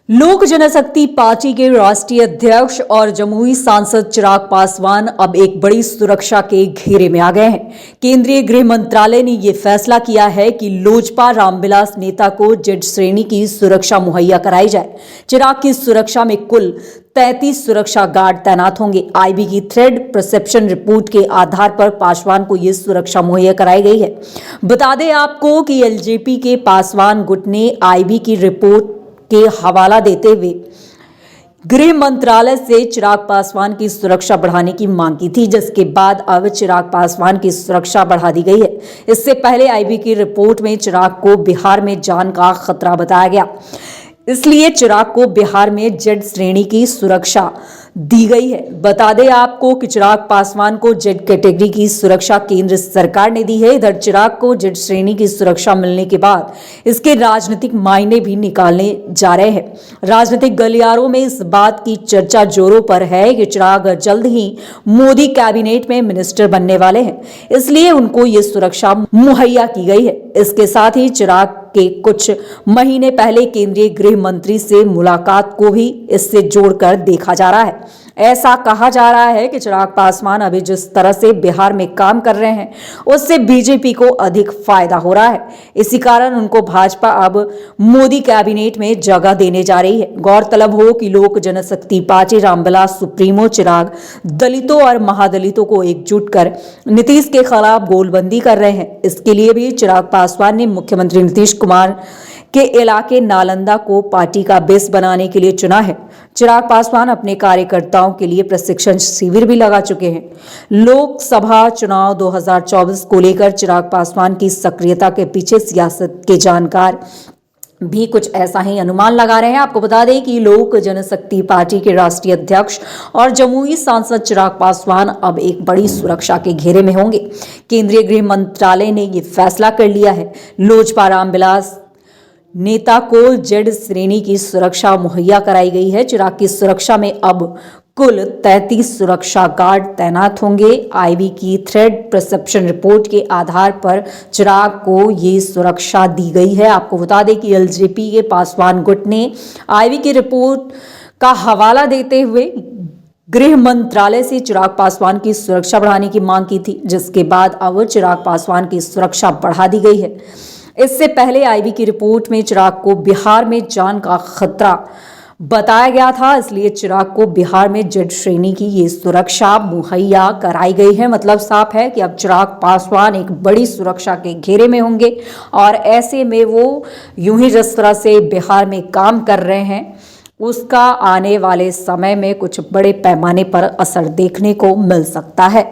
लोक जनशक्ति पार्टी के राष्ट्रीय अध्यक्ष और जमुई सांसद चिराग पासवान अब एक बड़ी सुरक्षा के घेरे में आ गए हैं। केंद्रीय गृह मंत्रालय ने यह फैसला किया है कि लोजपा रामविलास नेता को जेड श्रेणी की सुरक्षा मुहैया कराई जाए। चिराग की सुरक्षा में कुल 33 सुरक्षा गार्ड तैनात होंगे। आईबी की थ्रेड परसेप्शन रिपोर्ट के आधार पर पासवान को यह सुरक्षा मुहैया कराई गई है। बता दें आपको कि एलजेपी के पासवान गुट ने आईबी की रिपोर्ट के हवाला देते हुए गृह मंत्रालय से चिराग पासवान की सुरक्षा बढ़ाने की मांग की थी, जिसके बाद अब चिराग पासवान की सुरक्षा बढ़ा दी गई है। इससे पहले आईबी की रिपोर्ट में चिराग को बिहार में जान का खतरा बताया गया, इसलिए चिराग को बिहार में जेड श्रेणी की सुरक्षा दी गई है। बता दें आपको कि चिराग पासवान को जेड कैटेगरी की सुरक्षा केंद्र सरकार ने दी है। इधर चिराग को जेड श्रेणी की सुरक्षा मिलने के बाद इसके राजनीतिक मायने भी निकालने जा रहे हैं। राजनीतिक गलियारों में इस बात की चर्चा जोरों पर है कि चिराग जल्द ही मोदी कैबिनेट में मिनिस्टर बनने वाले हैं, इसलिए उनको ये सुरक्षा मुहैया की गई है। इसके साथ ही चिराग के कुछ महीने पहले केंद्रीय गृह मंत्री से मुलाकात को भी इससे जोड़कर देखा जा रहा है। ऐसा कहा जा रहा है कि चिराग पासवान अभी जिस तरह से बिहार में काम कर रहे हैं, उससे बीजेपी को अधिक फायदा हो रहा है। इसी कारण उनको भाजपा अब मोदी कैबिनेट में जगह देने जा रही है। गौरतलब हो कि लोक जनशक्ति पार्टी रामविलास सुप्रीमो चिराग दलितों और महादलितों को एकजुट कर नीतीश के खिलाफ गोलबंदी कर रहे हैं। इसके लिए भी चिराग पासवान ने मुख्यमंत्री नीतीश कुमार के इलाके नालंदा को पार्टी का बेस बनाने के लिए चुना है। चिराग पासवान अपने कार्यकर्ताओं के लिए प्रशिक्षण शिविर भी लगा चुके हैं। लोकसभा चुनाव 2024 को लेकर चिराग पासवान की सक्रियता के पीछे सियासत के जानकार भी कुछ ऐसा ही अनुमान लगा रहे हैं। आपको बता दें कि लोक जनशक्ति पार्टी के राष्ट्रीय अध्यक्ष और जमुई सांसद चिराग पासवान अब एक बड़ी सुरक्षा के घेरे में होंगे। केंद्रीय गृह मंत्रालय ने यह फैसला कर लिया है। लोजपा रामविलास नेता को जेड श्रेणी की सुरक्षा मुहैया कराई गई है। चिराग की सुरक्षा में अब कुल 33 सुरक्षा गार्ड तैनात होंगे। आईबी की थ्रेड परसेप्शन रिपोर्ट के आधार पर चिराग को ये सुरक्षा दी गई है। आपको बता दें कि एलजेपी के पासवान गुट ने आईबी की रिपोर्ट का हवाला देते हुए गृह मंत्रालय से चिराग पासवान की सुरक्षा बढ़ाने की मांग की थी, जिसके बाद अब चिराग पासवान की सुरक्षा बढ़ा दी गई है। इससे पहले आईबी की रिपोर्ट में चिराग को बिहार में जान का खतरा बताया गया था, इसलिए चिराग को बिहार में जेड श्रेणी की ये सुरक्षा मुहैया कराई गई है। मतलब साफ है कि अब चिराग पासवान एक बड़ी सुरक्षा के घेरे में होंगे और ऐसे में वो यूं ही जिस तरह से बिहार में काम कर रहे हैं, उसका आने वाले समय में कुछ बड़े पैमाने पर असर देखने को मिल सकता है।